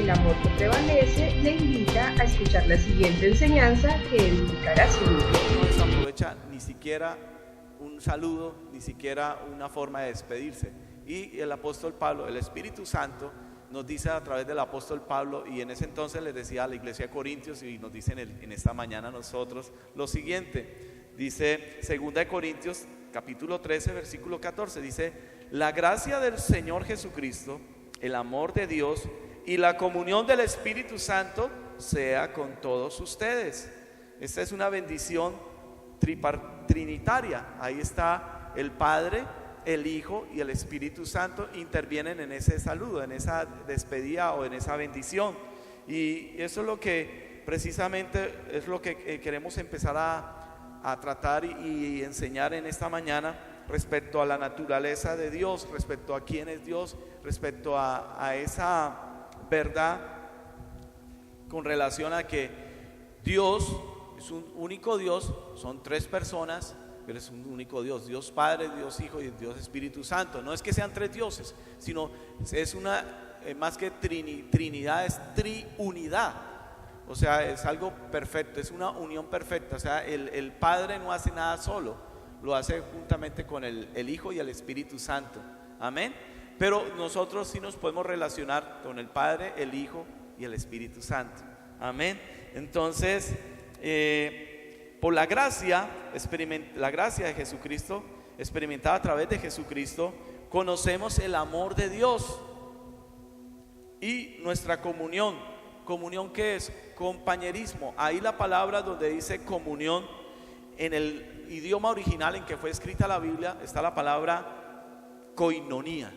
el amor que prevalece, le invita a escuchar la siguiente enseñanza que edificará su vida. No desaprovecha ni siquiera un saludo, ni siquiera una forma de despedirse. Y el apóstol Pablo, el Espíritu Santo, nos dice a través del apóstol Pablo, y en ese entonces les decía a la iglesia de Corintios, y nos dice en esta mañana a nosotros lo siguiente. Dice 2 Corintios capítulo 13 versículo 14, dice: la gracia del Señor Jesucristo, el amor de Dios y la comunión del Espíritu Santo sea con todos ustedes. Esta es una bendición trinitaria. Ahí está el Padre, el Hijo y el Espíritu Santo intervienen en ese saludo, en esa despedida o en esa bendición. Y eso es lo que precisamente es lo que queremos empezar a tratar y enseñar en esta mañana respecto a la naturaleza de Dios, respecto a quién es Dios, respecto a esa verdad con relación a que Dios es un único Dios, son tres personas, pero es un único Dios, Dios Padre, Dios Hijo y Dios Espíritu Santo. No es que sean tres dioses, sino es una, más que trinidad, es triunidad. O sea, es algo perfecto, es una unión perfecta. O sea, el Padre no hace nada solo, lo hace juntamente con el Hijo y el Espíritu Santo. Amén. Pero nosotros sí nos podemos relacionar con el Padre, el Hijo y el Espíritu Santo. Amén. Entonces, por la gracia de Jesucristo, experimentada a través de Jesucristo, conocemos el amor de Dios y nuestra comunión. ¿Comunión qué es? Compañerismo. Ahí la palabra donde dice comunión, en el idioma original en que fue escrita la Biblia, está la palabra koinonía.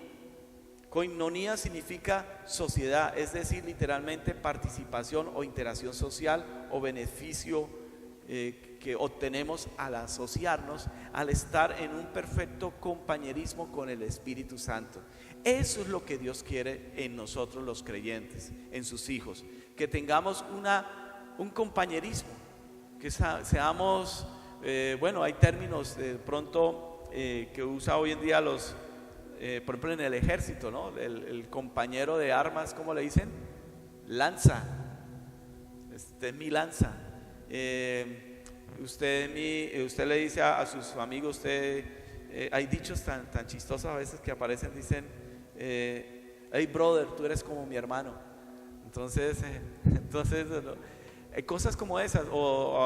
Koinonía significa sociedad, es decir, literalmente participación o interacción social o beneficio que obtenemos al asociarnos, al estar en un perfecto compañerismo con el Espíritu Santo. Eso es lo que Dios quiere en nosotros los creyentes, en sus hijos, que tengamos un compañerismo, que seamos, bueno, hay términos de pronto que usa hoy en día por ejemplo en el ejército, ¿no? El compañero de armas, ¿cómo le dicen? Lanza. Este es mi lanza. Usted le dice a sus amigos, hay dichos tan chistosos a veces que aparecen, dicen, hey brother, tú eres como mi hermano. Entonces cosas como esas, o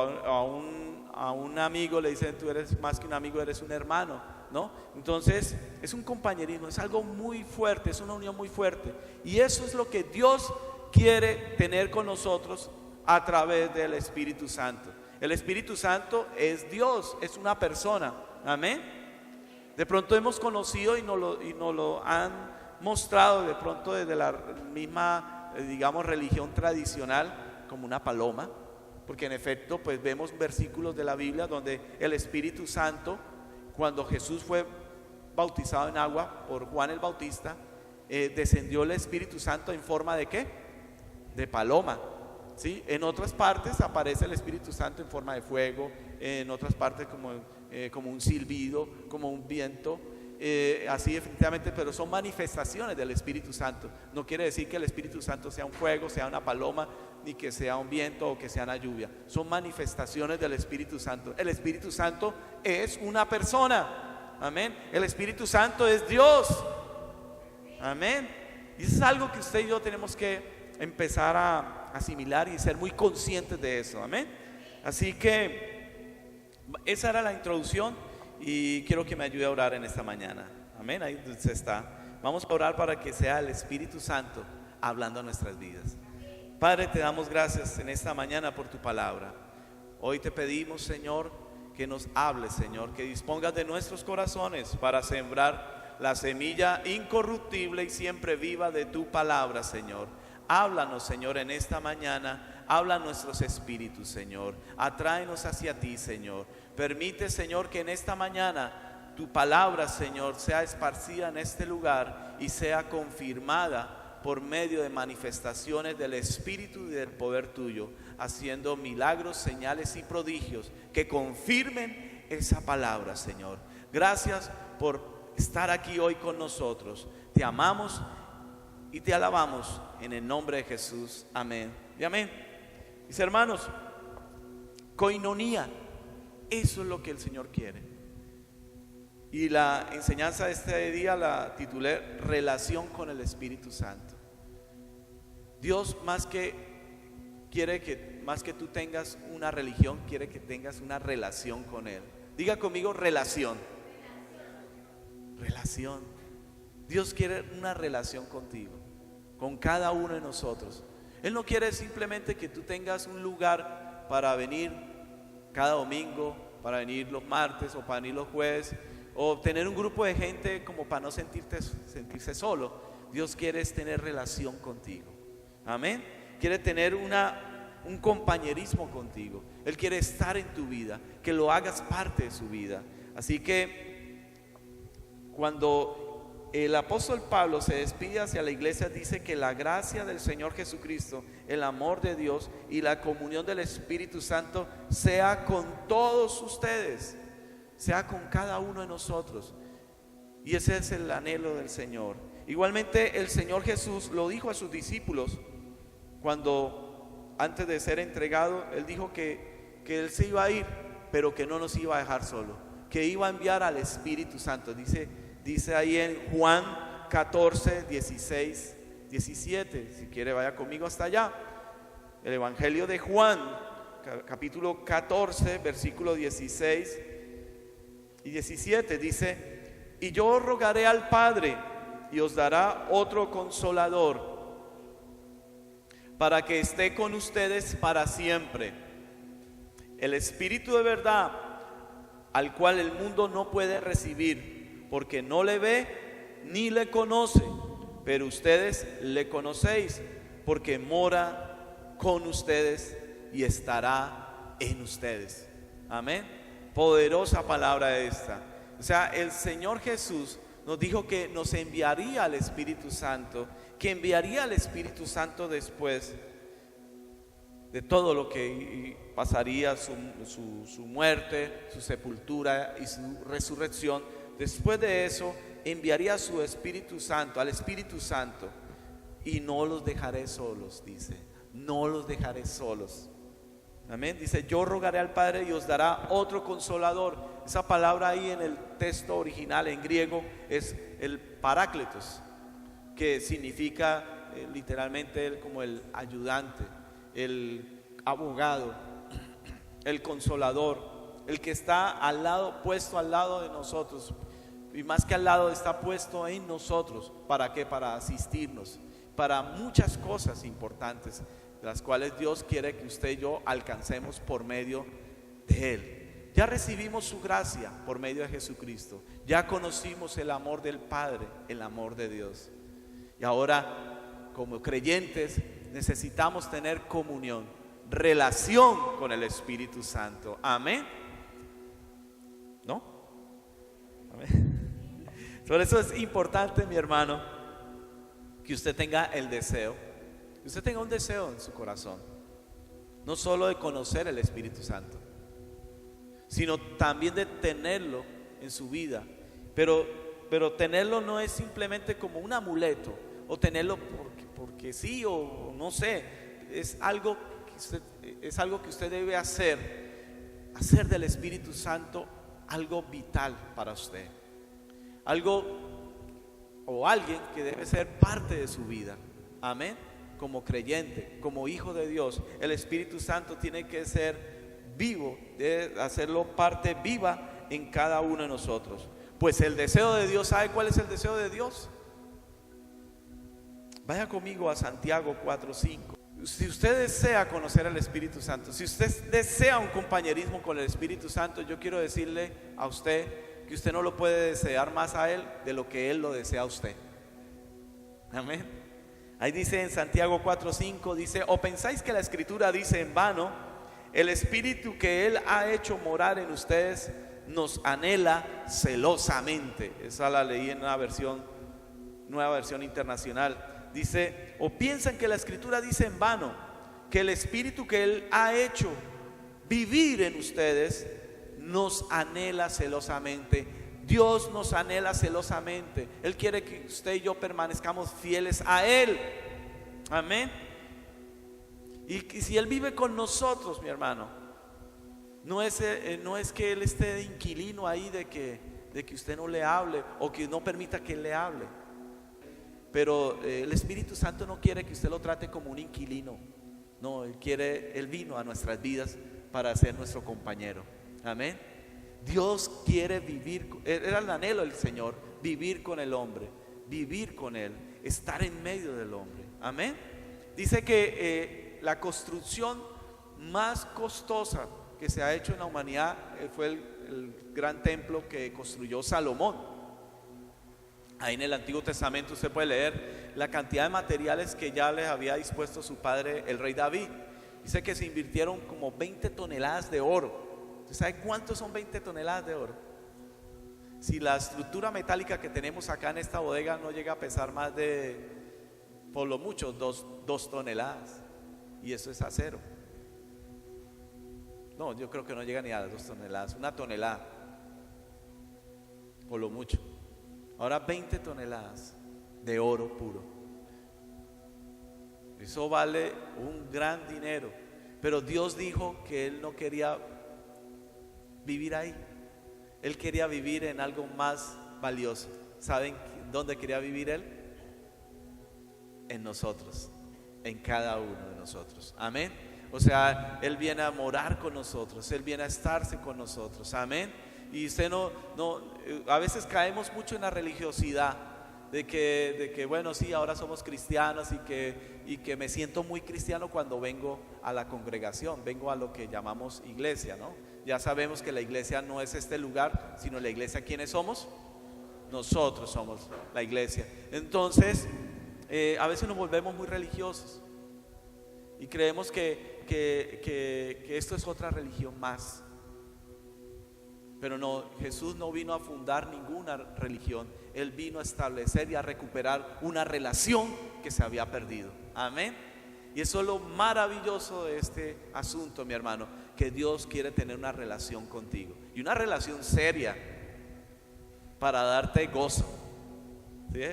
a un amigo le dicen, tú eres más que un amigo, eres un hermano, ¿no? Entonces es un compañerismo, es algo muy fuerte, es una unión muy fuerte, y eso es lo que Dios quiere tener con nosotros a través del Espíritu Santo. El Espíritu Santo es Dios, es una persona. Amén. De pronto hemos conocido y nos lo han mostrado de pronto desde la misma, digamos, religión tradicional como una paloma, porque en efecto pues vemos versículos de la Biblia donde el Espíritu Santo, cuando Jesús fue bautizado en agua por Juan el Bautista, descendió el Espíritu Santo en forma de ¿qué? De paloma. ¿Sí? En otras partes aparece el Espíritu Santo en forma de fuego, en otras partes como un silbido, como un viento, así definitivamente, pero son manifestaciones del Espíritu Santo. No quiere decir que el Espíritu Santo sea un fuego, sea una paloma, ni que sea un viento o que sea una lluvia. Son manifestaciones del Espíritu Santo. El Espíritu Santo es una persona. Amén. El Espíritu Santo es Dios. Amén. Y eso es algo que usted y yo tenemos que empezar a asimilar y ser muy conscientes de eso. Amén. Así que esa era la introducción y quiero que me ayude a orar en esta mañana. Amén. Ahí usted está. Vamos a orar para que sea el Espíritu Santo hablando en nuestras vidas. Padre, te damos gracias en esta mañana por tu palabra. Hoy te pedimos, Señor, que nos hables, Señor, que dispongas de nuestros corazones para sembrar la semilla incorruptible y siempre viva de tu palabra, Señor. Háblanos, Señor, en esta mañana. Habla a nuestros espíritus, Señor. Atráenos hacia ti, Señor. Permite, Señor, que en esta mañana tu palabra, Señor, sea esparcida en este lugar y sea confirmada por medio de manifestaciones del Espíritu y del poder tuyo, haciendo milagros, señales y prodigios que confirmen esa palabra, Señor. Gracias por estar aquí hoy con nosotros. Te amamos y te alabamos en el nombre de Jesús. Amén y amén. Mis hermanos, coinonía, eso es lo que el Señor quiere. Y la enseñanza de este día la titulé Relación con el Espíritu Santo. Dios más que tú tengas una religión, quiere que tengas una relación con Él. Diga conmigo, relación. Relación. Dios quiere una relación contigo, con cada uno de nosotros. Él no quiere simplemente que tú tengas un lugar para venir cada domingo, para venir los martes o para venir los jueves, o tener un grupo de gente como para no sentirse solo. Dios quiere tener relación contigo. Amén. Quiere tener un compañerismo contigo. Él quiere estar en tu vida, que lo hagas parte de su vida. Así que cuando el apóstol Pablo se despide hacia la iglesia, dice que la gracia del Señor Jesucristo, el amor de Dios y la comunión del Espíritu Santo sea con todos ustedes, sea con cada uno de nosotros. Y ese es el anhelo del Señor. Igualmente el Señor Jesús lo dijo a sus discípulos cuando antes de ser entregado, Él dijo que Él se iba a ir, pero que no nos iba a dejar solo, que iba a enviar al Espíritu Santo. Dice ahí en Juan 14, 16, 17. Si quiere vaya conmigo hasta allá. El Evangelio de Juan, capítulo 14, versículo 16 y 17 dice: y yo rogaré al Padre y os dará otro consolador, para que esté con ustedes para siempre, el Espíritu de verdad, al cual el mundo no puede recibir, porque no le ve ni le conoce, pero ustedes le conocéis, porque mora con ustedes y estará en ustedes. Amén. Poderosa palabra esta. O sea, el Señor Jesús nos dijo que nos enviaría al Espíritu Santo, que enviaría al Espíritu Santo después de todo lo que pasaría, su muerte, su sepultura y su resurrección. Después de eso enviaría a su Espíritu Santo, al Espíritu Santo, y no los dejaré solos, dice, no los dejaré solos. Amén. Dice: yo rogaré al Padre y os dará otro consolador. Esa palabra ahí en el texto original en griego es el parácletos, que significa literalmente como el ayudante, el abogado, el consolador, el que está al lado, puesto al lado de nosotros, y más que al lado, está puesto en nosotros. ¿Para qué? Para asistirnos, para muchas cosas importantes, las cuales Dios quiere que usted y yo alcancemos por medio de Él. Ya recibimos su gracia por medio de Jesucristo, ya conocimos el amor del Padre, el amor de Dios. Y ahora, como creyentes, necesitamos tener comunión, relación con el Espíritu Santo. Amén. ¿No? Amén. Por eso es importante, mi hermano, que usted tenga el deseo, que usted tenga un deseo en su corazón, no solo de conocer el Espíritu Santo, sino también de tenerlo en su vida. Pero tenerlo no es simplemente como un amuleto, o tenerlo porque sí, o no sé. Es algo que usted debe hacer del Espíritu Santo algo vital para usted, algo o alguien que debe ser parte de su vida. Amén. Como creyente, como hijo de Dios, el Espíritu Santo tiene que ser vivo, debe hacerlo parte viva en cada uno de nosotros. Pues el deseo de Dios, ¿sabe cuál es el deseo de Dios? Vaya conmigo a Santiago 4:5. Si usted desea conocer al Espíritu Santo, si usted desea un compañerismo con el Espíritu Santo, yo quiero decirle a usted que usted no lo puede desear más a Él de lo que Él lo desea a usted. Amén. Ahí dice en Santiago 4:5, dice: ¿o pensáis que la Escritura dice en vano, el Espíritu que Él ha hecho morar en ustedes nos anhela celosamente? Esa la leí en una nueva versión internacional. Dice: ¿o piensan que la Escritura dice en vano que el Espíritu que Él ha hecho vivir en ustedes nos anhela celosamente? Dios nos anhela celosamente. Él quiere que usted y yo permanezcamos fieles a Él. Amén. Y si Él vive con nosotros, mi hermano, no es que Él esté de inquilino ahí de que usted no le hable o que no permita que Él le hable. Pero el Espíritu Santo no quiere que usted lo trate como un inquilino. No, Él vino a nuestras vidas para ser nuestro compañero. Amén. Dios quiere vivir, era el anhelo del Señor, vivir con el hombre, vivir con Él, estar en medio del hombre. Amén. Dice que la construcción más costosa que se ha hecho en la humanidad fue el gran templo que construyó Salomón. Ahí en el Antiguo Testamento usted puede leer la cantidad de materiales que ya les había dispuesto su padre, el rey David. Dice que se invirtieron como 20 toneladas de oro. ¿Usted sabe cuánto son 20 toneladas de oro? Si la estructura metálica que tenemos acá en esta bodega no llega a pesar más de, por lo mucho, 2 toneladas. Y eso es acero. No, yo creo que no llega ni a 2 toneladas, 1 tonelada, por lo mucho. Ahora 20 toneladas de oro puro. Eso vale un gran dinero. Pero Dios dijo que Él no quería vivir ahí. Él quería vivir en algo más valioso. ¿Saben dónde quería vivir Él? En nosotros, en cada uno de nosotros. Amén. O sea, Él viene a morar con nosotros, Él viene a estarse con nosotros. Amén. Y usted a veces caemos mucho en la religiosidad de que bueno, sí, ahora somos cristianos y que me siento muy cristiano cuando vengo a la congregación, vengo a lo que llamamos iglesia, ¿no? Ya sabemos que la iglesia no es este lugar, sino la iglesia, ¿quiénes somos? Nosotros somos la iglesia. Entonces, a veces nos volvemos muy religiosos y creemos que esto es otra religión más. Pero no, Jesús no vino a fundar ninguna religión. Él vino a establecer y a recuperar una relación que se había perdido. Amén. Y eso es lo maravilloso de este asunto, mi hermano, que Dios quiere tener una relación contigo. Y una relación seria para darte gozo. ¿Sí?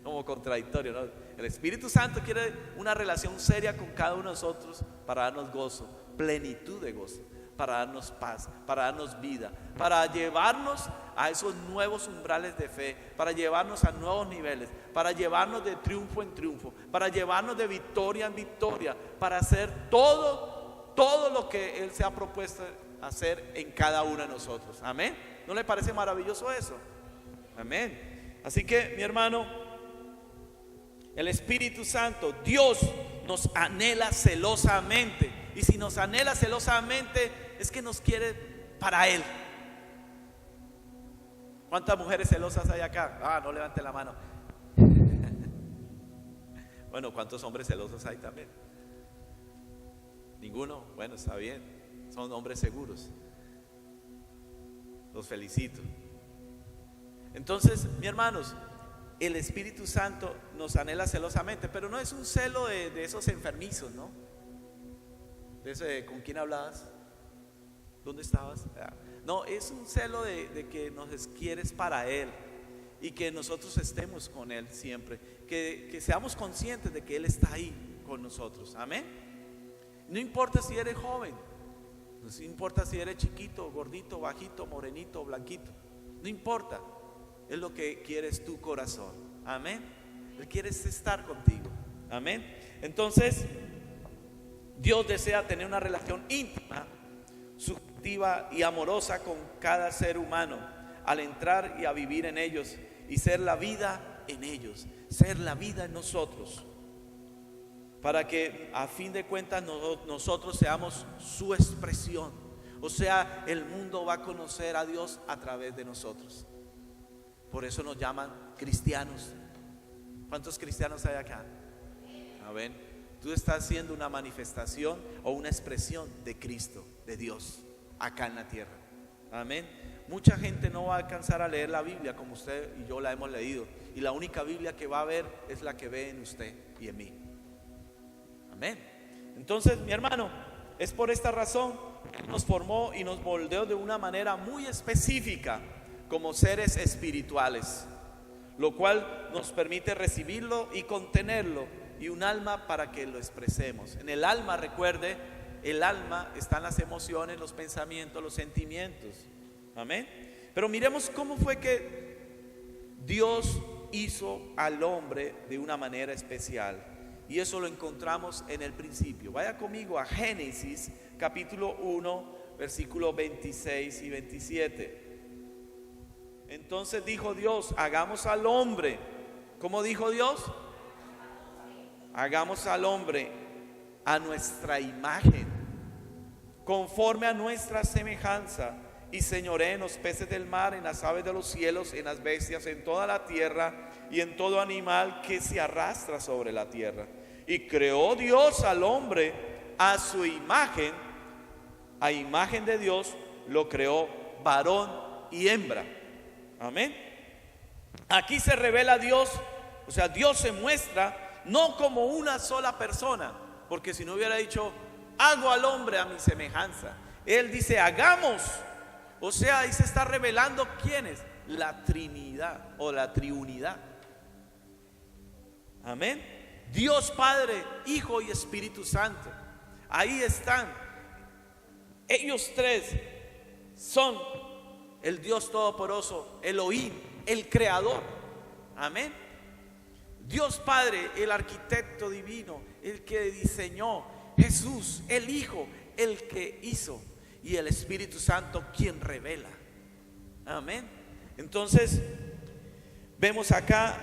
Como contradictorio, ¿no? El Espíritu Santo quiere una relación seria con cada uno de nosotros para darnos gozo, plenitud de gozo, para darnos paz, para darnos vida, para llevarnos a esos nuevos umbrales de fe, para llevarnos a nuevos niveles, para llevarnos de triunfo en triunfo, para llevarnos de victoria en victoria, para hacer todo lo que Él se ha propuesto hacer en cada uno de nosotros. Amén. ¿No le parece maravilloso eso? Amén. Así que, mi hermano, el Espíritu Santo, Dios nos anhela celosamente. Y si nos anhela celosamente, es que nos quiere para Él. ¿Cuántas mujeres celosas hay acá? No levante la mano. Bueno, ¿cuántos hombres celosos hay también? ¿Ninguno? Bueno, está bien. Son hombres seguros. Los felicito. Entonces, mis hermanos, el Espíritu Santo nos anhela celosamente, pero no es un celo de esos enfermizos, ¿no? De ese, ¿con quién hablabas? ¿Dónde estabas? No, es un celo de que nos quieres para Él y que nosotros estemos con Él siempre, que seamos conscientes de que Él está ahí con nosotros. Amén. No importa si eres joven, no importa si eres chiquito, gordito, bajito, morenito, blanquito, no importa. Es lo que quieres tu corazón. Amén. Él quiere estar contigo. Amén. Entonces, Dios desea tener una relación íntima, subjetiva y amorosa con cada ser humano al entrar y a vivir en ellos y ser la vida en ellos, ser la vida en nosotros, para que a fin de cuentas nosotros seamos su expresión. O sea, el mundo va a conocer a Dios a través de nosotros. Por eso nos llaman cristianos. ¿Cuántos cristianos hay acá? Amén. Tú estás siendo una manifestación o una expresión de Cristo, de Dios, acá en la tierra. Amén. Mucha gente no va a alcanzar a leer la Biblia como usted y yo la hemos leído, y la única Biblia que va a ver es la que ve en usted y en mí. Amén. Entonces, mi hermano, es por esta razón que nos formó y nos moldeó de una manera muy específica como seres espirituales, lo cual nos permite recibirlo y contenerlo, y un alma para que lo expresemos. En el alma, recuerde, el alma están las emociones, los pensamientos, los sentimientos. Amén. Pero miremos cómo fue que Dios hizo al hombre de una manera especial, y eso lo encontramos en el principio. Vaya conmigo a Génesis capítulo 1, versículos 26 y 27. Entonces dijo Dios: hagamos al hombre. ¿Cómo dijo Dios? Hagamos al hombre a nuestra imagen, conforme a nuestra semejanza, y señoree en los peces del mar, en las aves de los cielos, en las bestias, en toda la tierra y en todo animal que se arrastra sobre la tierra. Y creó Dios al hombre a su imagen, a imagen de Dios lo creó, varón y hembra. Amén. Aquí se revela Dios, o sea, Dios se muestra no como una sola persona, porque si no hubiera dicho hago al hombre a mi semejanza, Él dice hagamos. O sea, ahí se está revelando quién es, la Trinidad o la Triunidad. Amén. Dios Padre, Hijo y Espíritu Santo. Ahí están. Ellos tres son el Dios Todopoderoso, Elohim, el Creador. Amén. Dios Padre, el arquitecto divino, el que diseñó. Jesús, el Hijo, el que hizo. Y el Espíritu Santo, quien revela. Amén. Entonces vemos acá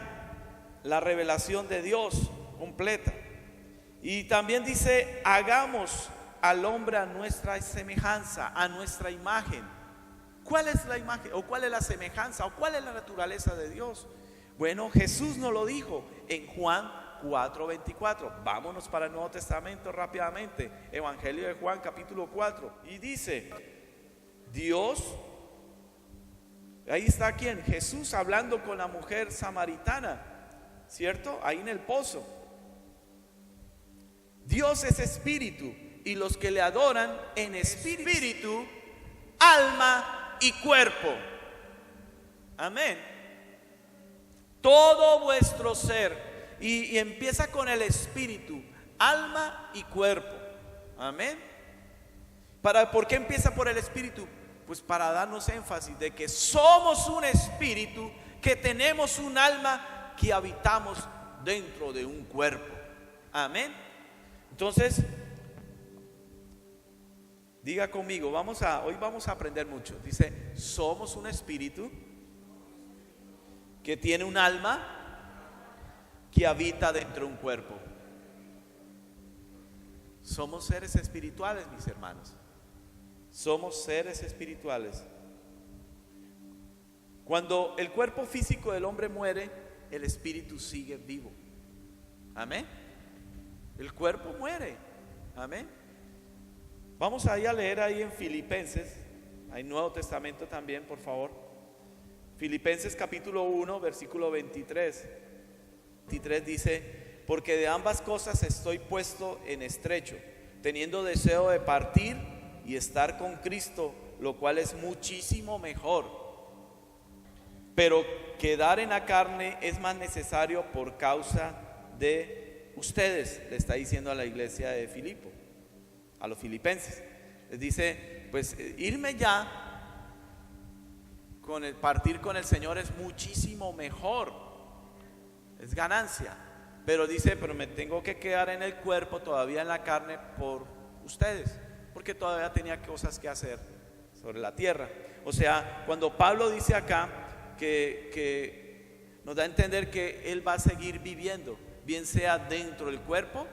la revelación de Dios completa. Y también dice hagamos al hombre a nuestra semejanza, a nuestra imagen. ¿Cuál es la imagen o cuál es la semejanza o cuál es la naturaleza de Dios? Bueno, Jesús nos lo dijo en Juan 4:24. Vámonos para el Nuevo Testamento rápidamente. Evangelio de Juan capítulo 4. Y dice Dios, ahí está quién, Jesús hablando con la mujer samaritana, ¿cierto? Ahí en el pozo. Dios es espíritu, y los que le adoran en espíritu, alma y cuerpo. Amén. Todo vuestro ser. Y empieza con el espíritu, alma y cuerpo. Amén. ¿Por qué empieza por el espíritu? Pues para darnos énfasis de que somos un espíritu, que tenemos un alma, que habitamos dentro de un cuerpo. Amén. Entonces, diga conmigo, hoy vamos a aprender mucho. Dice, somos un espíritu que tiene un alma, que habita dentro de un cuerpo. Somos seres espirituales, mis hermanos. Somos seres espirituales. Cuando el cuerpo físico del hombre muere, el espíritu sigue vivo. Amén. El cuerpo muere. Amén. Vamos ahí a leer ahí en Filipenses. Hay Nuevo Testamento también, por favor. Filipenses capítulo 1, versículo 23. 23 dice: porque de ambas cosas estoy puesto en estrecho, teniendo deseo de partir y estar con Cristo, lo cual es muchísimo mejor. Pero quedar en la carne es más necesario por causa de ustedes, le está diciendo a la iglesia de Filipo, a los filipenses. Les dice, pues irme ya, partir con el Señor es muchísimo mejor, es ganancia. Pero dice, pero me tengo que quedar en el cuerpo, todavía en la carne, por ustedes, porque todavía tenía cosas que hacer sobre la tierra. O sea, cuando Pablo dice acá que nos da a entender que él va a seguir viviendo, bien sea dentro del cuerpo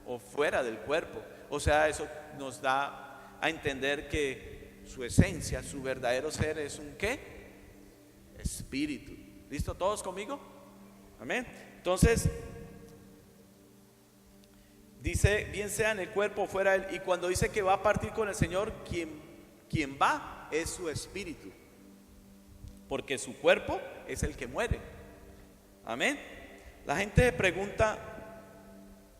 o fuera del cuerpo. O sea, eso nos da a entender que su esencia, su verdadero ser es un ¿qué? Espíritu. ¿Listo todos conmigo? Amén. Entonces dice, bien sea en el cuerpo o fuera del, y cuando dice que va a partir con el Señor, quien va es su espíritu, porque su cuerpo es el que muere. Amén. La gente pregunta,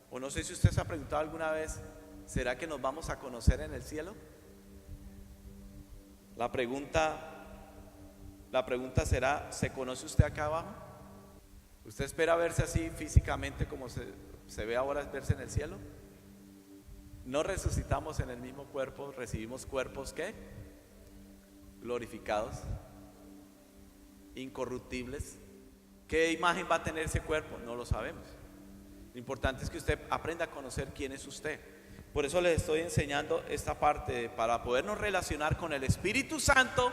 o no sé si usted se ha preguntado alguna vez, ¿será que nos vamos a conocer en el cielo? La pregunta La pregunta será, ¿se conoce usted acá abajo? ¿Usted espera verse así físicamente como se ve ahora verse en el cielo? No resucitamos en el mismo cuerpo, recibimos cuerpos ¿qué? Glorificados, incorruptibles. ¿Qué imagen va a tener ese cuerpo? No lo sabemos. Lo importante es que usted aprenda a conocer quién es usted. Por eso les estoy enseñando esta parte, para podernos relacionar con el Espíritu Santo.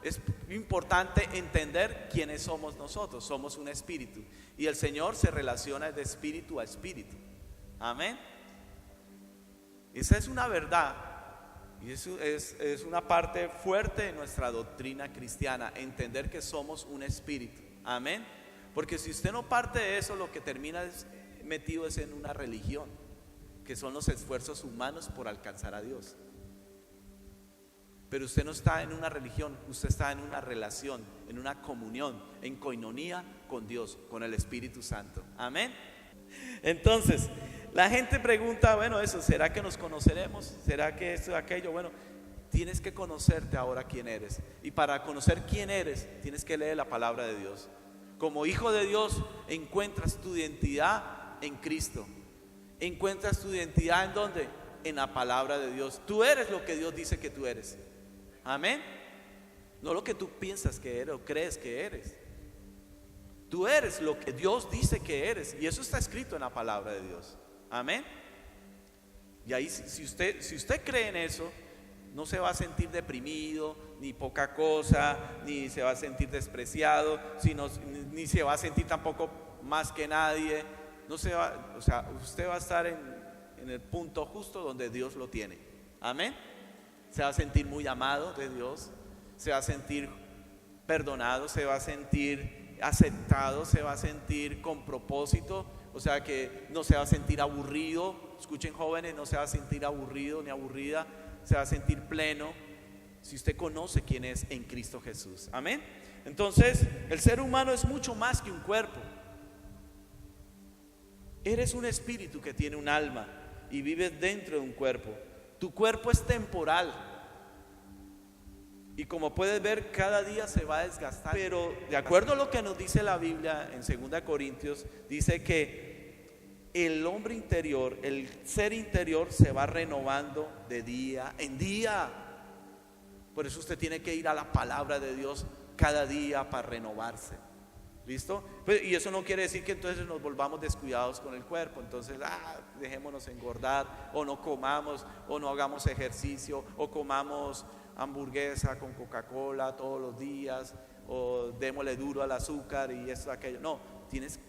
Es importante entender quiénes somos nosotros. Somos un espíritu y el Señor se relaciona de espíritu a espíritu. Amén. Esa es una verdad y eso es una parte fuerte de nuestra doctrina cristiana, entender que somos un espíritu. Amén. Porque si usted no parte de eso, lo que termina metido es en una religión, que son los esfuerzos humanos por alcanzar a Dios. Pero usted no está en una religión, usted está en una relación, en una comunión, en coinonía con Dios, con el Espíritu Santo. Amén. Entonces, la gente pregunta, bueno, eso, ¿será que nos conoceremos? ¿Será que esto, aquello? Bueno, tienes que conocerte ahora quién eres. Y para conocer quién eres, tienes que leer la palabra de Dios. Como hijo de Dios, encuentras tu identidad en Cristo. Encuentras tu identidad ¿en dónde? En la palabra de Dios. Tú eres lo que Dios dice que tú eres. Amén. No lo que tú piensas que eres o crees que eres. Tú eres lo que Dios dice que eres. Y eso está escrito en la palabra de Dios. Amén. Y ahí si usted cree en eso, no se va a sentir deprimido, ni poca cosa, ni se va a sentir despreciado, ni se va a sentir tampoco más que nadie. No se va, o sea, usted va a estar en el punto justo donde Dios lo tiene. Amén. Se va a sentir muy amado de Dios, se va a sentir perdonado, se va a sentir aceptado, se va a sentir con propósito. O sea que no se va a sentir aburrido. Escuchen, jóvenes, no se va a sentir aburrido ni aburrida, se va a sentir pleno si usted conoce quién es en Cristo Jesús. Amén. Entonces, el ser humano es mucho más que un cuerpo. Eres un espíritu que tiene un alma y vives dentro de un cuerpo. Tu cuerpo es temporal y como puedes ver, cada día se va a desgastar. Pero de acuerdo a lo que nos dice la Biblia en 2 Corintios, dice que el hombre interior, el ser interior se va renovando de día en día. Por eso usted tiene que ir a la palabra de Dios cada día para renovarse. ¿Listo? Y eso no quiere decir que entonces nos volvamos descuidados con el cuerpo. Entonces, dejémonos engordar, o no comamos, o no hagamos ejercicio, o comamos hamburguesa con Coca-Cola todos los días, o démosle duro al azúcar y esto, aquello. No,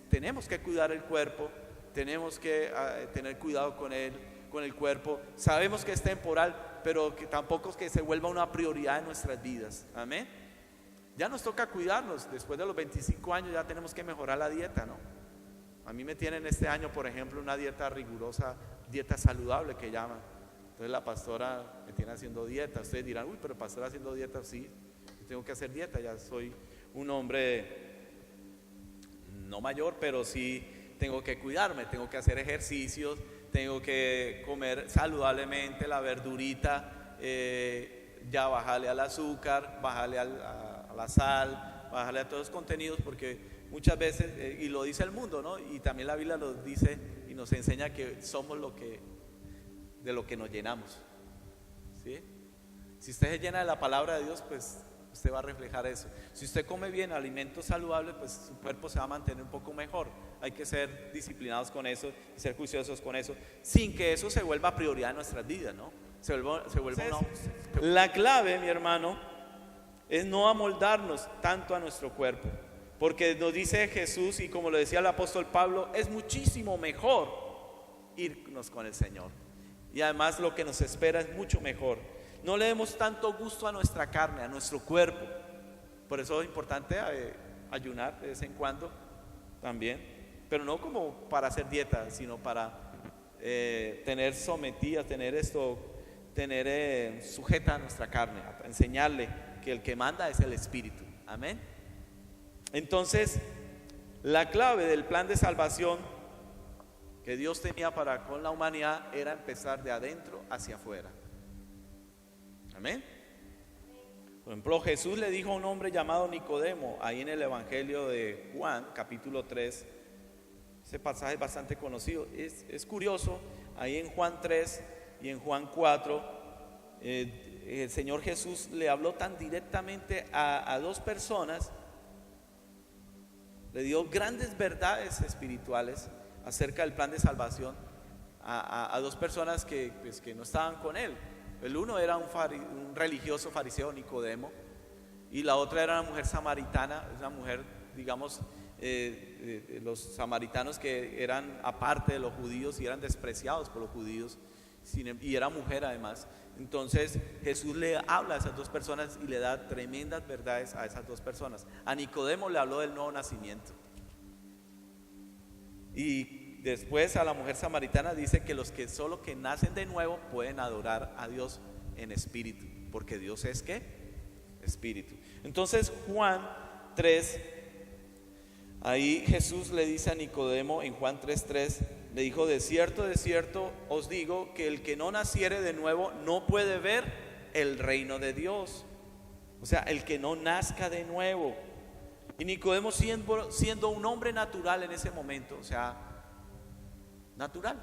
tenemos que cuidar el cuerpo, tenemos que tener cuidado con el cuerpo. Sabemos que es temporal, pero que tampoco es que se vuelva una prioridad en nuestras vidas. Amén. Ya nos toca cuidarnos, después de los 25 años ya tenemos que mejorar la dieta, ¿no? A mí me tienen este año, por ejemplo, una dieta rigurosa, dieta saludable que llaman. Entonces la pastora me tiene haciendo dieta. Ustedes dirán, uy, pero pastora haciendo dieta, sí, tengo que hacer dieta, ya soy un hombre no mayor, pero sí tengo que cuidarme, tengo que hacer ejercicios, tengo que comer saludablemente, la verdurita, ya bajarle al azúcar, bajarle a la sal, bajarle a todos los contenidos, porque muchas veces, y lo dice el mundo, ¿no? Y también la Biblia lo dice y nos enseña que somos de lo que nos llenamos, ¿sí? Si usted se llena de la palabra de Dios, pues usted va a reflejar eso. Si usted come bien, alimentos saludables, pues su cuerpo se va a mantener un poco mejor. Hay que ser disciplinados con eso, ser juiciosos con eso, sin que eso se vuelva prioridad en nuestras vidas, ¿no? La clave, mi hermano, es no amoldarnos tanto a nuestro cuerpo, porque nos dice Jesús, y como lo decía el apóstol Pablo, es muchísimo mejor irnos con el Señor, y además lo que nos espera es mucho mejor. No le demos tanto gusto a nuestra carne, a nuestro cuerpo. Por eso es importante ayunar de vez en cuando también, pero no como para hacer dieta, sino para tener sometida, tener sujeta a nuestra carne, a enseñarle que el que manda es el Espíritu. Amén. Entonces, la clave del plan de salvación que Dios tenía para con la humanidad era empezar de adentro hacia afuera. Amén. Por ejemplo, Jesús le dijo a un hombre llamado Nicodemo, ahí en el Evangelio de Juan, capítulo 3, ese pasaje es bastante conocido, es curioso, ahí en Juan 3 y en Juan 4, el Señor Jesús le habló tan directamente a dos personas, le dio grandes verdades espirituales acerca del plan de salvación a dos personas que no estaban con él. El uno era un religioso fariseo, Nicodemo, y la otra era una mujer samaritana, una mujer, digamos, los samaritanos que eran aparte de los judíos y eran despreciados por los judíos, y era mujer además. Entonces Jesús le habla a esas dos personas y le da tremendas verdades a esas dos personas. A Nicodemo le habló del nuevo nacimiento, y después a la mujer samaritana dice que los que solo que nacen de nuevo pueden adorar a Dios en espíritu, porque Dios es ¿qué? Espíritu. Entonces Juan 3, ahí Jesús le dice a Nicodemo en Juan 3:3, le dijo: de cierto os digo que el que no naciere de nuevo no puede ver el reino de Dios. O sea, el que no nazca de nuevo. Y Nicodemo siendo un hombre natural en ese momento, o sea, natural,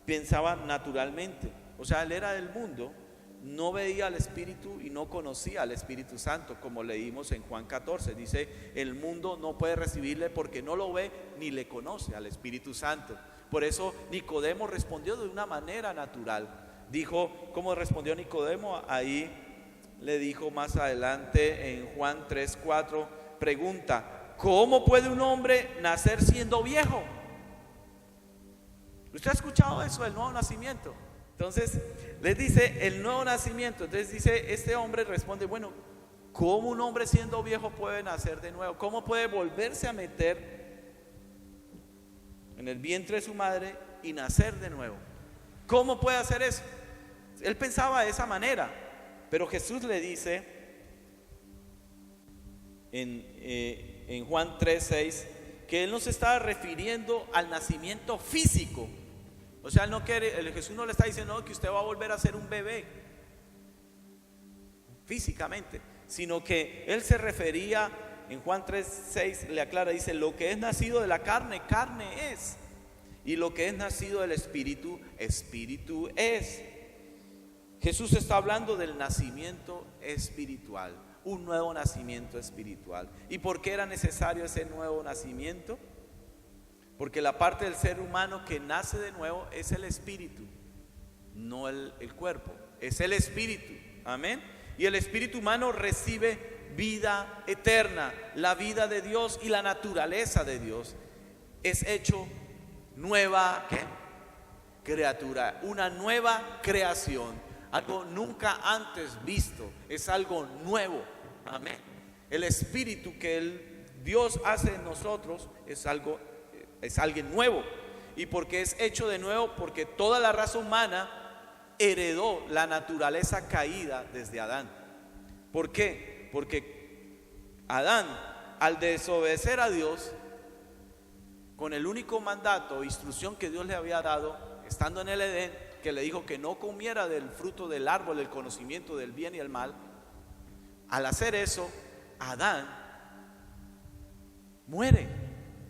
pensaba naturalmente, o sea, él era del mundo, no veía al Espíritu y no conocía al Espíritu Santo, como leímos en Juan 14, dice: el mundo no puede recibirle porque no lo ve ni le conoce al Espíritu Santo. Por eso Nicodemo respondió de una manera natural. Dijo, ¿cómo respondió Nicodemo? Ahí le dijo más adelante en Juan 3:4, pregunta: ¿cómo puede un hombre nacer siendo viejo? ¿Usted ha escuchado eso del nuevo nacimiento? Entonces les dice el nuevo nacimiento. Entonces dice, este hombre responde: bueno, ¿cómo un hombre siendo viejo puede nacer de nuevo? ¿Cómo puede volverse a meter en el vientre de su madre y nacer de nuevo? ¿Cómo puede hacer eso? Él pensaba de esa manera, pero Jesús le dice en Juan 3:6 que él no se estaba refiriendo al nacimiento físico. O sea, Jesús no le está diciendo que usted va a volver a ser un bebé físicamente, sino que él se refería, en Juan 3:6 le aclara, dice: lo que es nacido de la carne, carne es, y lo que es nacido del Espíritu, Espíritu es. Jesús está hablando del nacimiento espiritual, un nuevo nacimiento espiritual. ¿Y por qué era necesario ese nuevo nacimiento? Porque la parte del ser humano que nace de nuevo es el espíritu, no el cuerpo, es el espíritu. Amén. Y el espíritu humano recibe vida eterna, la vida de Dios y la naturaleza de Dios. Es hecho nueva, ¿qué? Criatura, una nueva creación, algo nunca antes visto, es algo nuevo. Amén. El espíritu que Dios hace en nosotros es alguien nuevo. ¿Y por qué es hecho de nuevo? Porque toda la raza humana heredó la naturaleza caída desde Adán. ¿Por qué? Porque Adán, al desobedecer a Dios, con el único mandato o instrucción que Dios le había dado, estando en el Edén, que le dijo que no comiera del fruto del árbol del conocimiento del bien y el mal, al hacer eso, Adán muere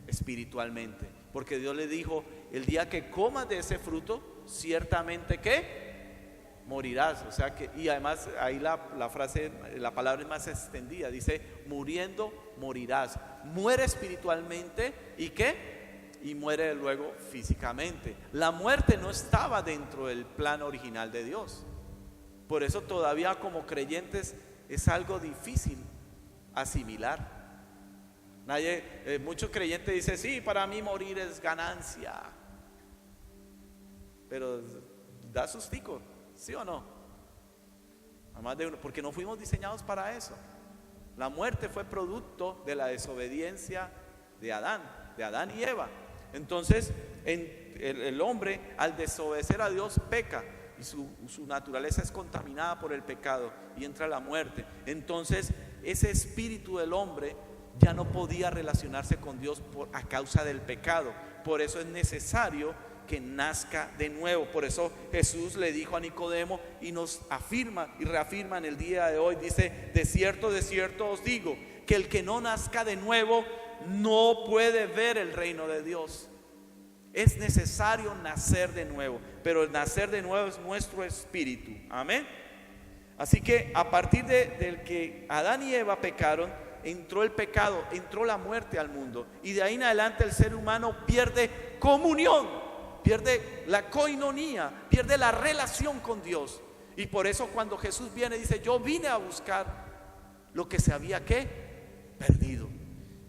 espiritualmente, porque Dios le dijo: el día que comas de ese fruto, ciertamente que morirás. O sea que, y además ahí la frase, la palabra es más extendida, dice: muriendo morirás. Muere espiritualmente y ¿qué? Y muere luego físicamente. La muerte no estaba dentro del plan original de Dios. Por eso todavía como creyentes es algo difícil asimilar. Muchos creyentes dicen: sí, para mí morir es ganancia. Pero da sustico, ¿sí o no? Además de uno, porque no fuimos diseñados para eso. La muerte fue producto de la desobediencia de Adán y Eva. Entonces el hombre, al desobedecer a Dios, peca y su naturaleza es contaminada por el pecado y entra la muerte. Entonces ese espíritu del hombre ya no podía relacionarse con Dios a causa del pecado. Por eso es necesario que nazca de nuevo. Por eso Jesús le dijo a Nicodemo y nos afirma y reafirma en el día de hoy. Dice: de cierto os digo, que el que no nazca de nuevo no puede ver el reino de Dios. Es necesario nacer de nuevo, pero el nacer de nuevo es nuestro espíritu. Amén. Así que a partir del que Adán y Eva pecaron, entró el pecado, entró la muerte al mundo, y de ahí en adelante el ser humano pierde comunión, pierde la coinonía, pierde la relación con Dios. Y por eso cuando Jesús viene dice: yo vine a buscar lo que se había perdido.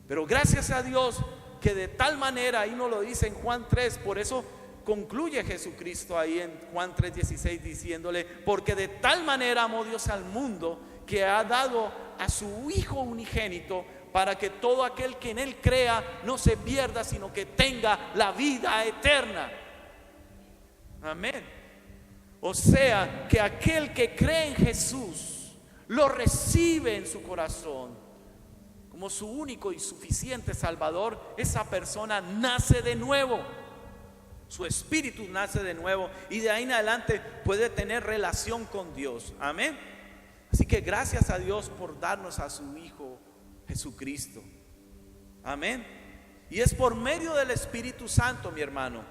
Pero gracias a Dios que de tal manera, ahí nos lo dice en Juan 3, por eso concluye Jesucristo ahí en Juan 3:16 diciéndole: porque de tal manera amó Dios al mundo, que ha dado a su Hijo unigénito, para que todo aquel que en Él crea no se pierda, sino que tenga la vida eterna. Amén. O sea, que aquel que cree en Jesús, lo recibe en su corazón como su único y suficiente Salvador, esa persona nace de nuevo. Su espíritu nace de nuevo y de ahí en adelante puede tener relación con Dios. Amén. Así que gracias a Dios por darnos a su Hijo Jesucristo. Amén. Y es por medio del Espíritu Santo, mi hermano,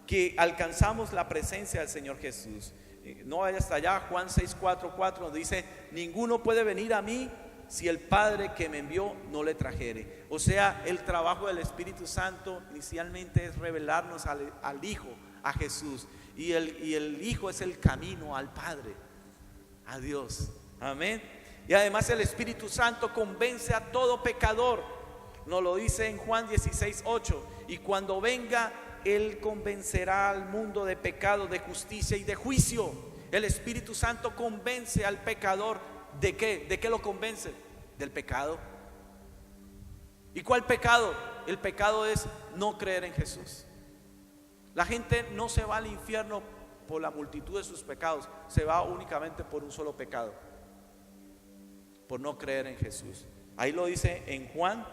que alcanzamos la presencia del Señor Jesús. No vaya hasta allá. Juan 6:4 nos dice: ninguno puede venir a mí si el Padre que me envió no le trajere. O sea, el trabajo del Espíritu Santo inicialmente es revelarnos al Hijo, a Jesús. Y el Hijo es el camino al Padre, a Dios. Amén. Y además el Espíritu Santo convence a todo pecador. Nos lo dice en Juan 16:8. Y cuando venga, Él convencerá al mundo de pecado, de justicia y de juicio. El Espíritu Santo convence al pecador. ¿De qué? ¿De qué lo convence? Del pecado. ¿Y cuál pecado? El pecado es no creer en Jesús. La gente no se va al infierno por la multitud de sus pecados, se va únicamente por un solo pecado: por no creer en Jesús. Ahí lo dice en Juan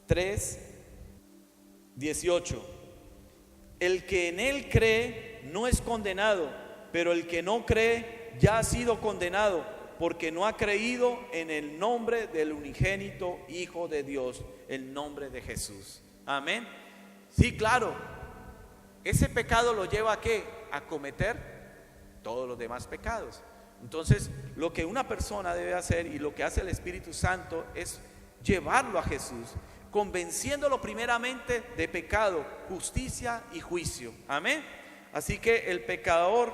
3:18. El que en Él cree no es condenado, pero el que no cree ya ha sido condenado, porque no ha creído en el nombre del unigénito Hijo de Dios, el nombre de Jesús. Amén. Sí, claro, ese pecado lo lleva ¿a qué? A cometer todos los demás pecados. Entonces, lo que una persona debe hacer, y lo que hace el Espíritu Santo, es llevarlo a Jesús, convenciéndolo primeramente de pecado, justicia y juicio. Amén. Así que el pecador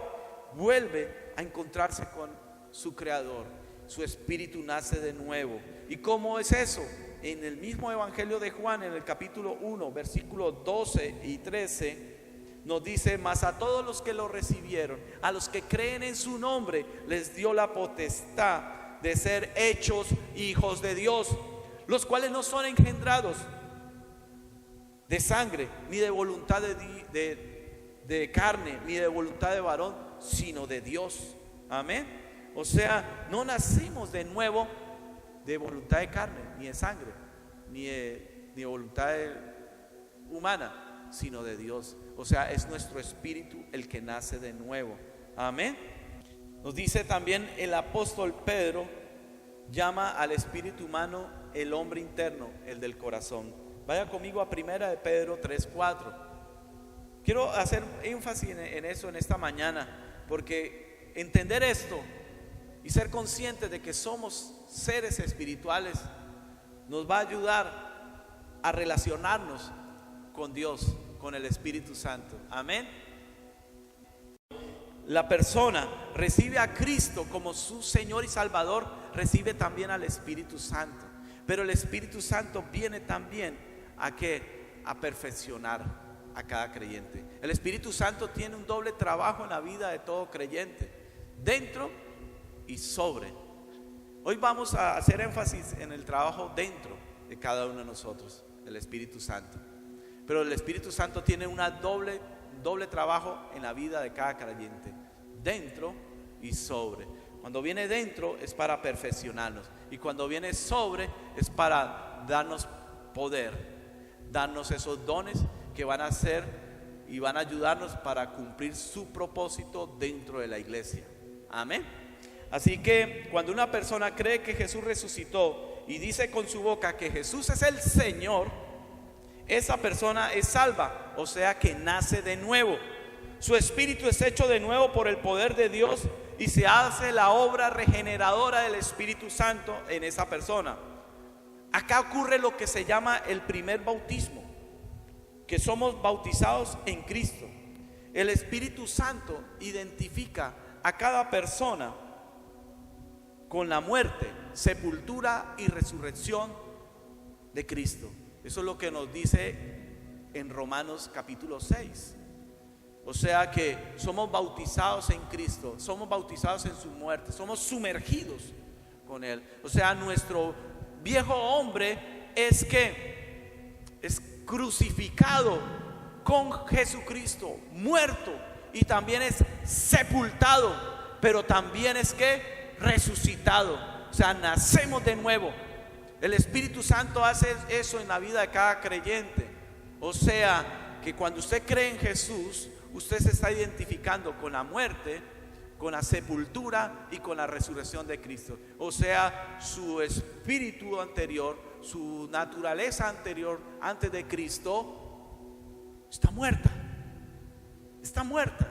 vuelve a encontrarse con su Creador, su espíritu nace de nuevo. ¿Y cómo es eso? En el mismo Evangelio de Juan, en el capítulo 1, versículos 12 y 13, nos dice: mas a todos los que lo recibieron, a los que creen en su nombre, les dio la potestad de ser hechos hijos de Dios, los cuales no son engendrados de sangre, ni de voluntad de carne, ni de voluntad de varón, sino de Dios. Amén. O sea, no nacimos de nuevo de voluntad de carne, ni de sangre, ni de voluntad humana, sino de Dios. O sea, es nuestro espíritu el que nace de nuevo. Amén. Nos dice también el apóstol Pedro, llama al espíritu humano el hombre interno, el del corazón. Vaya conmigo a 1 de Pedro 3:4. Quiero hacer énfasis en eso en esta mañana, porque entender esto y ser conscientes de que somos seres espirituales nos va a ayudar a relacionarnos con Dios, con el Espíritu Santo. Amén. La persona recibe a Cristo como su Señor y Salvador, recibe también al Espíritu Santo. Pero el Espíritu Santo viene también a ¿qué? A perfeccionar a cada creyente. El Espíritu Santo tiene un doble trabajo en la vida de todo creyente: dentro y sobre. Hoy vamos a hacer énfasis en el trabajo dentro de cada uno de nosotros, el Espíritu Santo. Pero el Espíritu Santo tiene un doble trabajo en la vida de cada creyente: dentro y sobre. Cuando viene dentro es para perfeccionarnos, y cuando viene sobre es para darnos poder, darnos esos dones que van a hacer y van a ayudarnos para cumplir su propósito dentro de la iglesia. Amén. Así que cuando una persona cree que Jesús resucitó y dice con su boca que Jesús es el Señor, esa persona es salva, o sea que nace de nuevo. Su espíritu es hecho de nuevo por el poder de Dios y se hace la obra regeneradora del Espíritu Santo en esa persona. Acá ocurre lo que se llama el primer bautismo, que somos bautizados en Cristo. El Espíritu Santo identifica a cada persona con la muerte, sepultura y resurrección de Cristo. Eso es lo que nos dice en Romanos capítulo 6. O sea que somos bautizados en Cristo, somos bautizados en su muerte, somos sumergidos con Él. O sea, nuestro viejo hombre es crucificado con Jesucristo, muerto, y también es sepultado, pero también es resucitado. O sea, nacemos de nuevo. El Espíritu Santo hace eso en la vida de cada creyente. O sea, que cuando usted cree en Jesús, usted se está identificando con la muerte, con la sepultura y con la resurrección de Cristo. O sea, su espíritu anterior, su naturaleza anterior antes de Cristo, está muerta. Está muerta.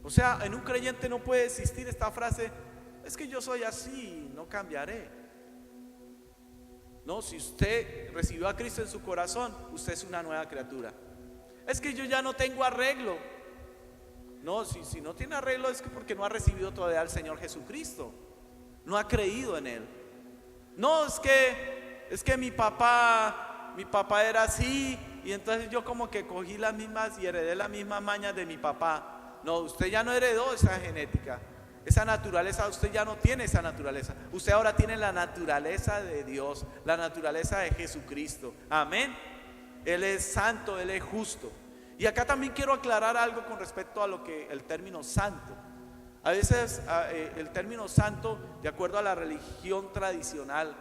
O sea, en un creyente no puede existir esta frase: es que yo soy así, no cambiaré. No, si usted recibió a Cristo en su corazón, usted es una nueva criatura. Es que yo ya no tengo arreglo. No, si no tiene arreglo es que porque no ha recibido todavía al Señor Jesucristo, no ha creído en Él. No, es que mi papá era así, y entonces yo como que cogí las mismas y heredé las mismas mañas de mi papá. No, usted ya no heredó esa genética, esa naturaleza. Usted ya no tiene esa naturaleza. Usted ahora tiene la naturaleza de Dios, la naturaleza de Jesucristo. Amén. Él es santo, Él es justo. Y acá también quiero aclarar algo con respecto a lo que el término santo. A veces el término santo, de acuerdo a la religión tradicional,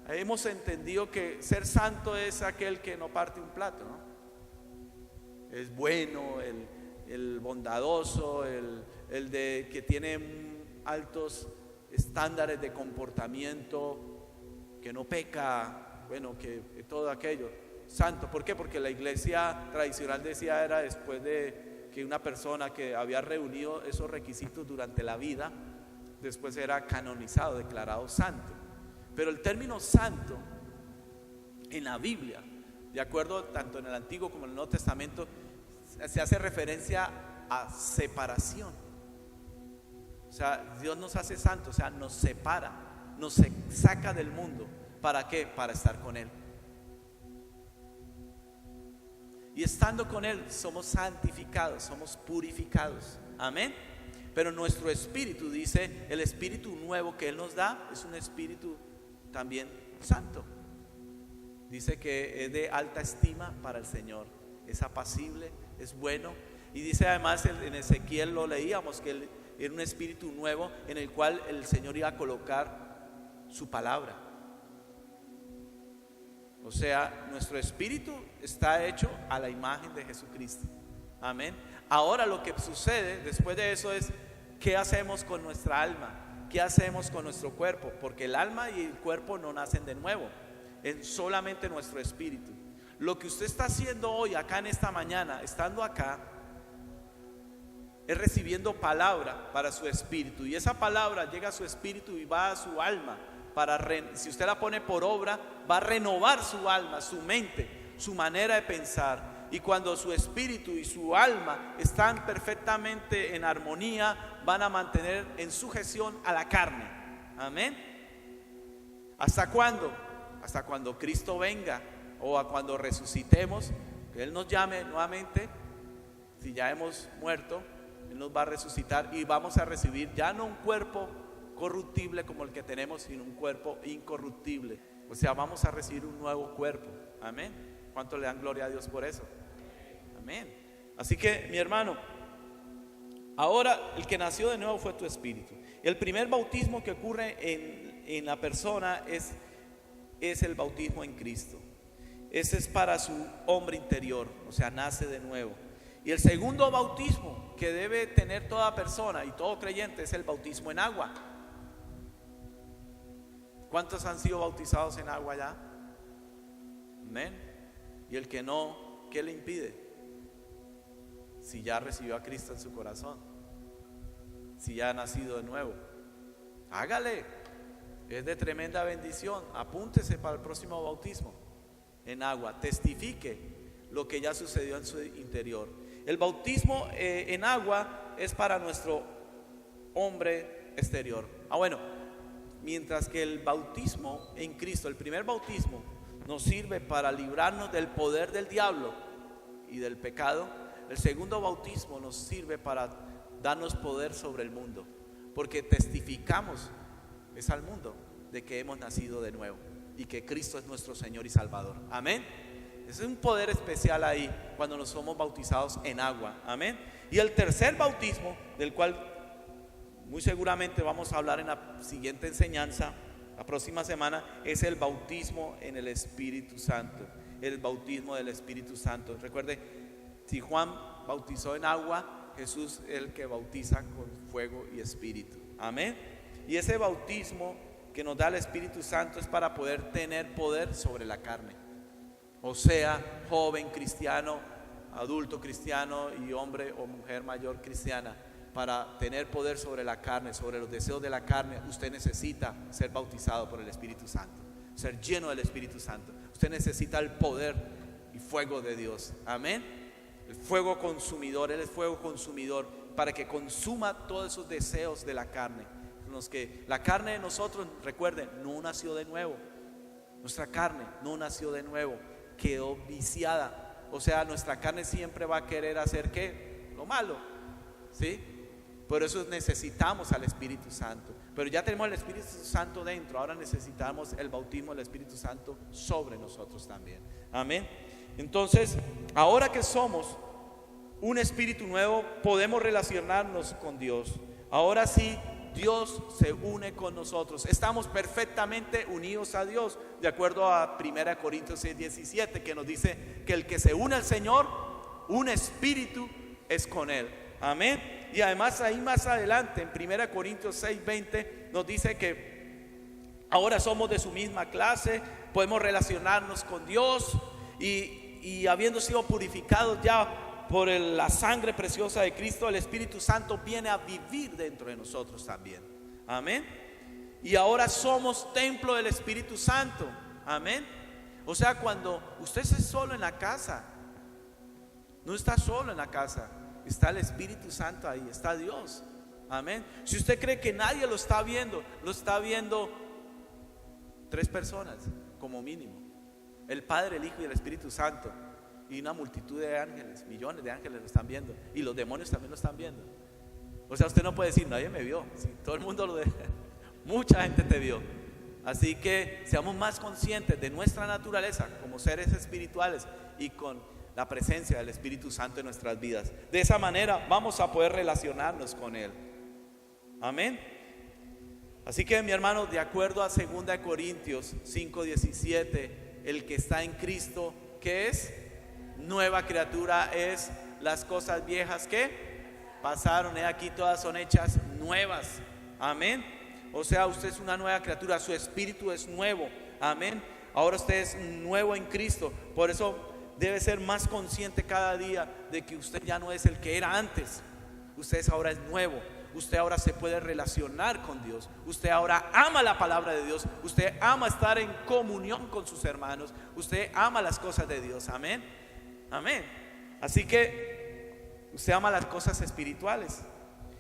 hemos entendido que ser santo es aquel que no parte un plato, ¿no? Es bueno, el bondadoso, el de que tiene altos estándares de comportamiento, que no peca, bueno, que todo aquello. Santo, ¿por qué? Porque la iglesia tradicional decía era después de que una persona que había reunido esos requisitos durante la vida, después era canonizado, declarado santo. Pero el término santo en la Biblia, de acuerdo tanto en el Antiguo como en el Nuevo Testamento, se hace referencia a separación. O sea, Dios nos hace santos, o sea, nos separa, nos saca del mundo. ¿Para qué? Para estar con Él. Y estando con Él somos santificados, somos purificados. Amén. Pero nuestro espíritu, dice, el espíritu nuevo que Él nos da es un espíritu también santo. Dice que es de alta estima para el Señor, es apacible, es bueno. Y dice además en Ezequiel, lo leíamos, que Él era un espíritu nuevo en el cual el Señor iba a colocar su palabra. O sea, nuestro espíritu está hecho a la imagen de Jesucristo. Amén. Ahora lo que sucede después de eso es: ¿qué hacemos con nuestra alma? ¿Qué hacemos con nuestro cuerpo? Porque el alma y el cuerpo no nacen de nuevo, es solamente nuestro espíritu. Lo que usted está haciendo hoy, acá en esta mañana, estando acá, es recibiendo palabra para su espíritu. Y esa palabra llega a su espíritu y va a su alma. Si usted la pone por obra, va a renovar su alma, su mente, su manera de pensar. Y cuando su espíritu y su alma están perfectamente en armonía, van a mantener en sujeción a la carne. Amén. ¿Hasta cuándo? Hasta cuando Cristo venga, o a cuando resucitemos, que Él nos llame nuevamente. Si ya hemos muerto, Él nos va a resucitar y vamos a recibir ya no un cuerpo corruptible como el que tenemos, sino un cuerpo incorruptible. O sea, vamos a recibir un nuevo cuerpo. Amén. ¿Cuánto le dan gloria a Dios por eso? Amén. Así que, mi hermano, ahora el que nació de nuevo fue tu espíritu. El primer bautismo que ocurre en la persona es el bautismo en Cristo. ese es para su hombre interior, o sea, nace de nuevo. Y el segundo bautismo que debe tener toda persona y todo creyente es el bautismo en agua. ¿Cuántos han sido bautizados en agua ya? Amén. Y el que no, ¿qué le impide? Si ya recibió a Cristo en su corazón, si ya ha nacido de nuevo, hágale. Es de tremenda bendición. Apúntese para el próximo bautismo en agua. Testifique lo que ya sucedió en su interior. El bautismo en agua es para nuestro hombre exterior. Bueno, mientras que el bautismo en Cristo, el primer bautismo, nos sirve para librarnos del poder del diablo y del pecado, el segundo bautismo nos sirve para darnos poder sobre el mundo, porque testificamos es al mundo de que hemos nacido de nuevo y que Cristo es nuestro Señor y Salvador. Amén. Ese es un poder especial ahí cuando nos somos bautizados en agua. Amén. Y el tercer bautismo, del cual muy seguramente vamos a hablar en la siguiente enseñanza, la próxima semana, es el bautismo en el Espíritu Santo. El bautismo del Espíritu Santo. Recuerde, si Juan bautizó en agua, Jesús es el que bautiza con fuego y espíritu. Amén. Y ese bautismo que nos da el Espíritu Santo es para poder tener poder sobre la carne. O sea, joven cristiano, adulto cristiano y hombre o mujer mayor cristiana, para tener poder sobre la carne, sobre los deseos de la carne, usted necesita ser bautizado por el Espíritu Santo, ser lleno del Espíritu Santo. Usted necesita el poder y fuego de Dios. Amén. El fuego consumidor, Él es fuego consumidor para que consuma todos esos deseos de la carne. Los que la carne de nosotros, recuerden, no nació de nuevo. Nuestra carne no nació de nuevo, quedó viciada. O sea, nuestra carne siempre va a querer hacer ¿qué? Lo malo, ¿sí? Por eso necesitamos al Espíritu Santo. Pero ya tenemos el Espíritu Santo dentro, ahora necesitamos el bautismo del Espíritu Santo sobre nosotros también. Amén. Entonces, ahora que somos un espíritu nuevo, podemos relacionarnos con Dios. Ahora sí, Dios se une con nosotros. Estamos perfectamente unidos a Dios, de acuerdo a 1 Corintios 6:17, que nos dice que el que se une al Señor, un espíritu es con Él. Amén. Y además ahí más adelante, en 1 Corintios 6:20, nos dice que ahora somos de su misma clase, podemos relacionarnos con Dios y habiendo sido purificados ya por la sangre preciosa de Cristo, el Espíritu Santo viene a vivir dentro de nosotros también. Amén. Y ahora somos templo del Espíritu Santo. Amén. O sea, cuando usted esté solo en la casa, no está solo en la casa, está el Espíritu Santo ahí, está Dios. Amén. Si usted cree que nadie lo está viendo 3 personas como mínimo: el Padre, el Hijo y el Espíritu Santo. Y una multitud de ángeles, millones de ángeles lo están viendo. Y los demonios también lo están viendo. O sea, usted no puede decir, nadie me vio. Sí, todo el mundo lo ve. Mucha gente te vio. Así que seamos más conscientes de nuestra naturaleza como seres espirituales y con la presencia del Espíritu Santo en nuestras vidas. De esa manera vamos a poder relacionarnos con Él. Amén. Así que, mi hermano, de acuerdo a 2 Corintios 5:17, el que está en Cristo, ¿qué es? Nueva criatura es. Las cosas viejas que pasaron, aquí todas son hechas nuevas. Amén. O sea, usted es una nueva criatura, su espíritu es nuevo. Amén. Ahora usted es nuevo en Cristo. Por eso debe ser más consciente cada día de que usted ya no es el que era antes. Usted ahora es nuevo. Usted ahora se puede relacionar con Dios. Usted ahora ama la palabra de Dios. Usted ama estar en comunión con sus hermanos. Usted ama las cosas de Dios. Amén. Amén. Así que usted ama las cosas espirituales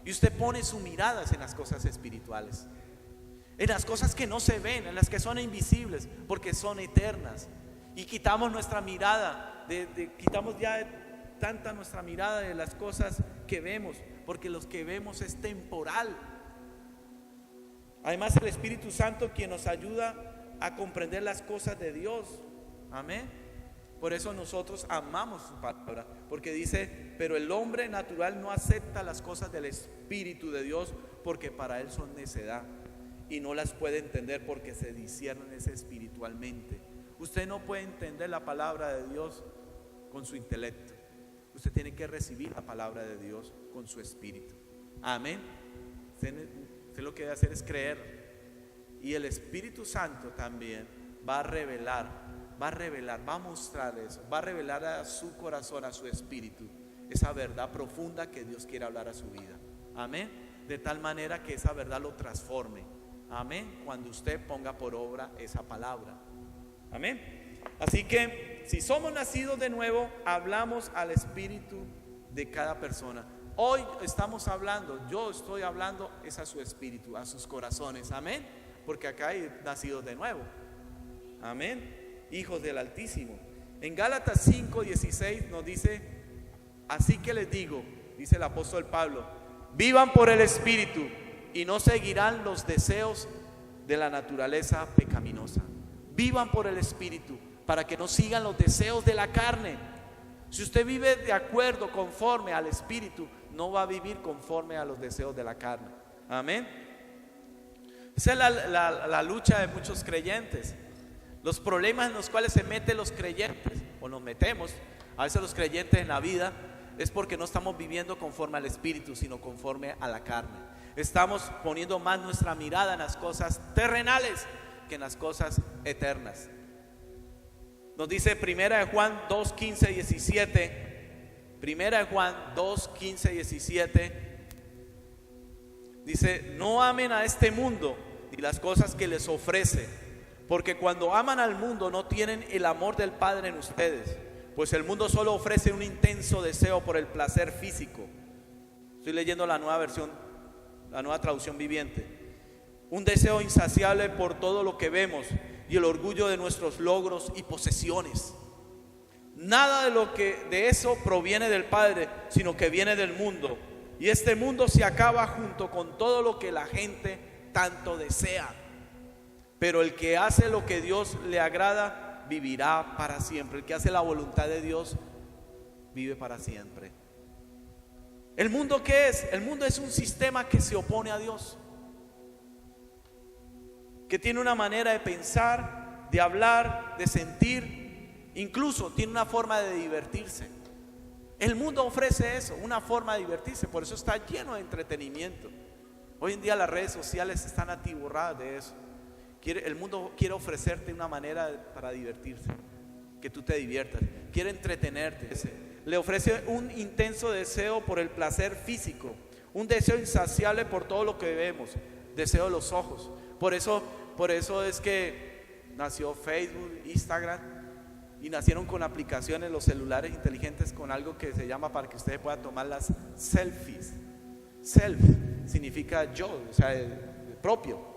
y usted pone sus miradas en las cosas espirituales, en las cosas que no se ven, en las que son invisibles, porque son eternas. Y quitamos nuestra mirada, quitamos ya tanta nuestra mirada de las cosas que vemos, porque lo que vemos es temporal. Además, el Espíritu Santo quien nos ayuda a comprender las cosas de Dios. Amén. Por eso nosotros amamos su palabra, porque dice, pero el hombre natural no acepta las cosas del Espíritu de Dios, porque para él son necedad y no las puede entender porque se disciernen espiritualmente. Usted no puede entender la palabra de Dios con su intelecto. Usted tiene que recibir la palabra de Dios con su espíritu. Amén. Usted lo que debe hacer es creer. Y el Espíritu Santo también va a revelar, va a mostrar eso, va a revelar a su corazón, a su espíritu, esa verdad profunda que Dios quiere hablar a su vida. Amén. De tal manera que esa verdad lo transforme. Amén. Cuando usted ponga por obra esa palabra. Amén. Así que si somos nacidos de nuevo, hablamos al espíritu de cada persona. Hoy estamos hablando, yo estoy hablando es a su espíritu, a sus corazones. Amén. Porque acá hay nacidos de nuevo. Amén. Hijos del Altísimo. En Gálatas 5:16 nos dice: así que les digo, dice el apóstol Pablo, vivan por el espíritu y no seguirán los deseos de la naturaleza pecaminosa. Vivan por el espíritu para que no sigan los deseos de la carne. Si usted vive de acuerdo, conforme al espíritu, no va a vivir conforme a los deseos de la carne. Amén. Esa es la lucha de muchos creyentes. Los problemas en los cuales se meten los creyentes, o nos metemos, a veces los creyentes en la vida, es porque no estamos viviendo conforme al espíritu, sino conforme a la carne. Estamos poniendo más nuestra mirada en las cosas terrenales que en las cosas eternas. Nos dice 1 Juan 2:15-17. 1 Juan 2:15-17. Dice: no amen a este mundo ni las cosas que les ofrece, porque cuando aman al mundo no tienen el amor del Padre en ustedes, pues el mundo solo ofrece un intenso deseo por el placer físico. Estoy leyendo la nueva versión, la nueva traducción viviente. Un deseo insaciable por todo lo que vemos y el orgullo de nuestros logros y posesiones. Nada de eso proviene del Padre, sino que viene del mundo. Y este mundo se acaba junto con todo lo que la gente tanto desea. Pero el que hace lo que Dios le agrada vivirá para siempre. El que hace la voluntad de Dios vive para siempre. ¿El mundo qué es? El mundo es un sistema que se opone a Dios, que tiene una manera de pensar, de hablar, de sentir, incluso tiene una forma de divertirse. El mundo ofrece eso, una forma de divertirse, por eso está lleno de entretenimiento. Hoy en día las redes sociales están atiborradas de eso. El mundo quiere ofrecerte una manera para divertirse, que tú te diviertas, quiere entretenerte. Le ofrece un intenso deseo por el placer físico, un deseo insaciable por todo lo que vemos, deseo de los ojos. Por eso es que nació Facebook, Instagram, y nacieron con aplicaciones los celulares inteligentes con algo que se llama, para que ustedes puedan tomar las selfies. Self significa yo, o sea, el propio.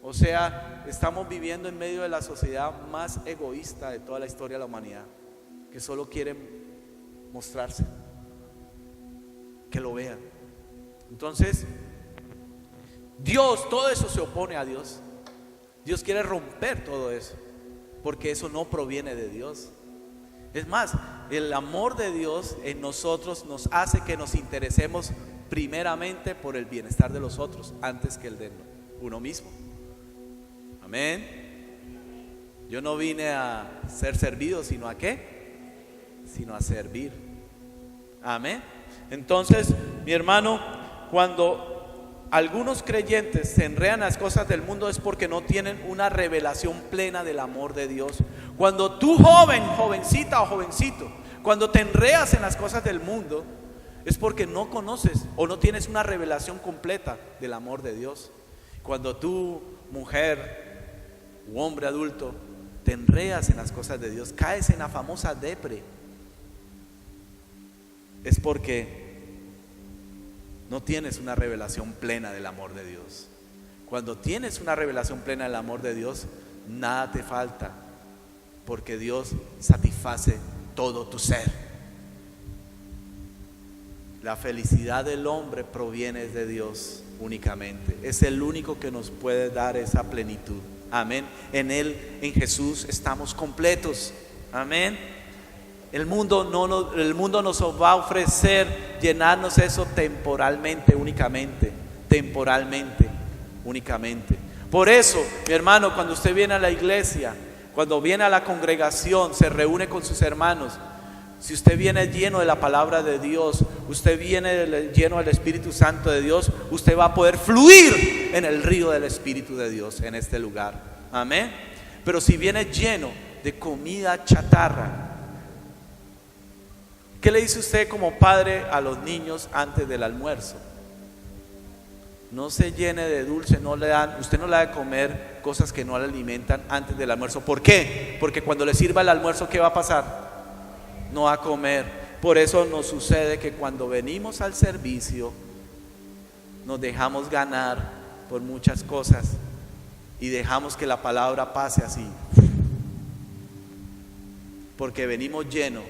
O sea, estamos viviendo en medio de la sociedad más egoísta de toda la historia de la humanidad, que solo quiere mostrarse, que lo vean. Entonces, Dios, todo eso se opone a Dios. Dios quiere romper todo eso, porque eso no proviene de Dios. Es más, el amor de Dios en nosotros nos hace que nos interesemos primeramente por el bienestar de los otros antes que el de uno mismo. Amén. Yo no vine a ser servido, sino a ¿qué? Sino a servir. Amén. Entonces, mi hermano, cuando algunos creyentes se enredan en las cosas del mundo es porque no tienen una revelación plena del amor de Dios. Cuando tú, joven, jovencita o jovencito, cuando te enredas en las cosas del mundo, es porque no conoces o no tienes una revelación completa del amor de Dios. Cuando tú, mujer u hombre adulto, te enredas en las cosas de Dios, caes en la famosa depre, es porque no tienes una revelación plena del amor de Dios. Cuando tienes una revelación plena del amor de Dios, nada te falta, porque Dios satisface todo tu ser. La felicidad del hombre proviene de Dios únicamente. Es el único que nos puede dar esa plenitud. Amén. En Él, en Jesús, estamos completos. Amén. El mundo nos va a ofrecer llenarnos eso temporalmente únicamente. Temporalmente únicamente. Por eso, mi hermano, cuando usted viene a la iglesia, Cuando viene a la congregación, se reúne con sus hermanos. Si usted viene lleno de la palabra de Dios, usted viene lleno del Espíritu Santo de Dios, usted va a poder fluir en el río del Espíritu de Dios en este lugar. Amén. Pero si viene lleno de comida chatarra, ¿qué le dice usted como padre a los niños antes del almuerzo? No se llene de dulce, usted no le da de comer cosas que no le alimentan antes del almuerzo. ¿Por qué? Porque cuando le sirva el almuerzo, ¿qué va a pasar? No va a comer. Por eso nos sucede que cuando venimos al servicio nos dejamos ganar por muchas cosas y dejamos que la palabra pase así, porque venimos llenos,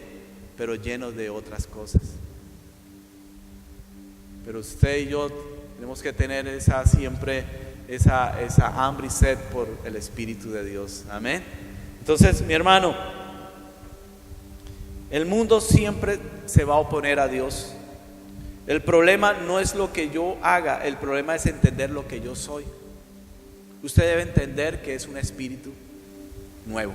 pero llenos de otras cosas. Pero usted y yo tenemos que tener siempre esa hambre y sed por el Espíritu de Dios. Amén. Entonces, mi hermano, el mundo siempre se va a oponer a Dios. El problema no es lo que yo haga, el problema es entender lo que yo soy. Usted debe entender que es un espíritu nuevo,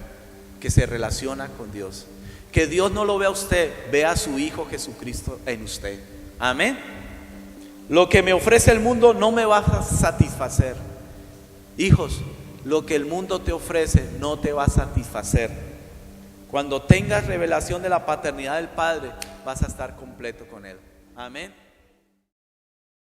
que se relaciona con Dios. Que Dios no lo vea a usted, vea a su Hijo Jesucristo en usted. Amén. Lo que me ofrece el mundo no me va a satisfacer. Hijos, lo que el mundo te ofrece no te va a satisfacer. Cuando tengas revelación de la paternidad del Padre, vas a estar completo con Él. Amén.